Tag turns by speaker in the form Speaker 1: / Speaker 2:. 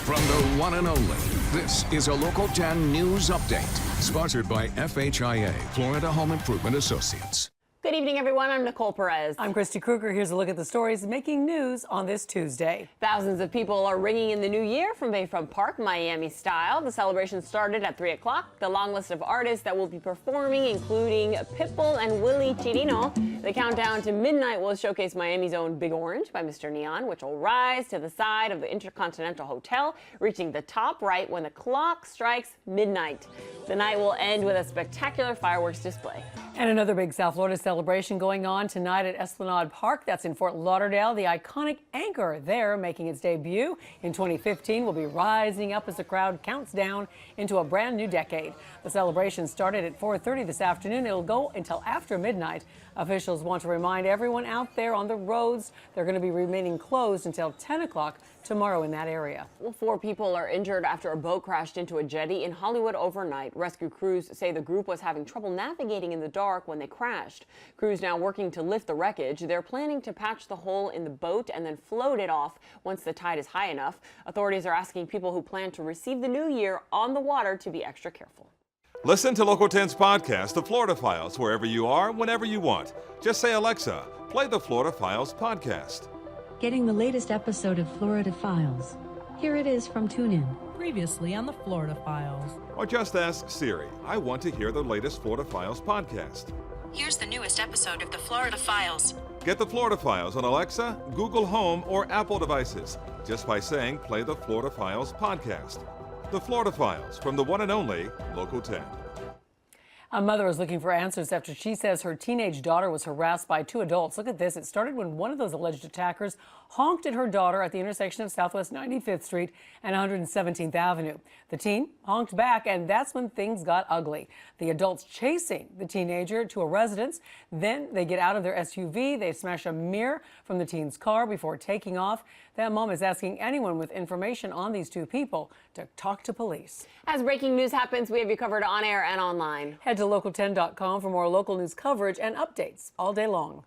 Speaker 1: From the one and only, this is a Local 10 News Update, sponsored by FHIA, Florida Home Improvement Associates.
Speaker 2: Good evening, everyone. I'm Nicole Perez.
Speaker 3: I'm Christy Kruger. Here's a look at the stories making news on this Tuesday.
Speaker 2: Thousands of people are ringing in the new year from Bayfront Park, Miami style. The celebration started at 3 o'clock. The long list of artists that will be performing, including Pitbull and Willie Chirino. The countdown to midnight will showcase Miami's own Big Orange by Mr. Neon, which will rise to the side of the Intercontinental Hotel, reaching the top right when the clock strikes midnight. The night will end with a spectacular fireworks display.
Speaker 3: And another big South Florida celebration going on tonight at Esplanade Park. That's in Fort Lauderdale. The iconic anchor there making its debut in 2015 will be rising up as the crowd counts down into a brand new decade. The celebration started at 4:30 this afternoon. It'll go until after midnight. Officials want to remind everyone out there on the roads they're going to be remaining closed until 10 o'clock tomorrow in that area.
Speaker 2: Well, 4 people are injured after a boat crashed into a jetty in Hollywood overnight. Rescue crews say the group was having trouble navigating in the dark when they crashed. Crews now working to lift the wreckage. They're planning to patch the hole in the boat and then float it off once the tide is high enough. Authorities are asking people who plan to receive the new year on the water to be extra careful.
Speaker 4: Listen to Local 10's podcast, The Florida Files, wherever you are, whenever you want. Just say, Alexa, play the Florida Files podcast.
Speaker 5: Getting the latest episode of Florida Files. Here it is from TuneIn.
Speaker 6: Previously on the Florida Files.
Speaker 4: Or just ask Siri, I want to hear the latest Florida Files podcast.
Speaker 7: Here's the newest episode of the Florida Files.
Speaker 4: Get the Florida Files on Alexa, Google Home, or Apple devices just by saying play the Florida Files podcast. The Florida Files from the one and only Local 10.
Speaker 3: A mother is looking for answers after she says her teenage daughter was harassed by 2 adults. Look at this. It started when one of those alleged attackers honked at her daughter at the intersection of Southwest 95th Street and 117th Avenue. The teen honked back, and that's when things got ugly. The adults chasing the teenager to a residence. Then they get out of their SUV. They smash a mirror from the teen's car before taking off. That mom is asking anyone with information on these 2 people to talk to police.
Speaker 2: As breaking news happens, we have you covered on air and online.
Speaker 3: Head to local10.com for more local news coverage and updates all day long.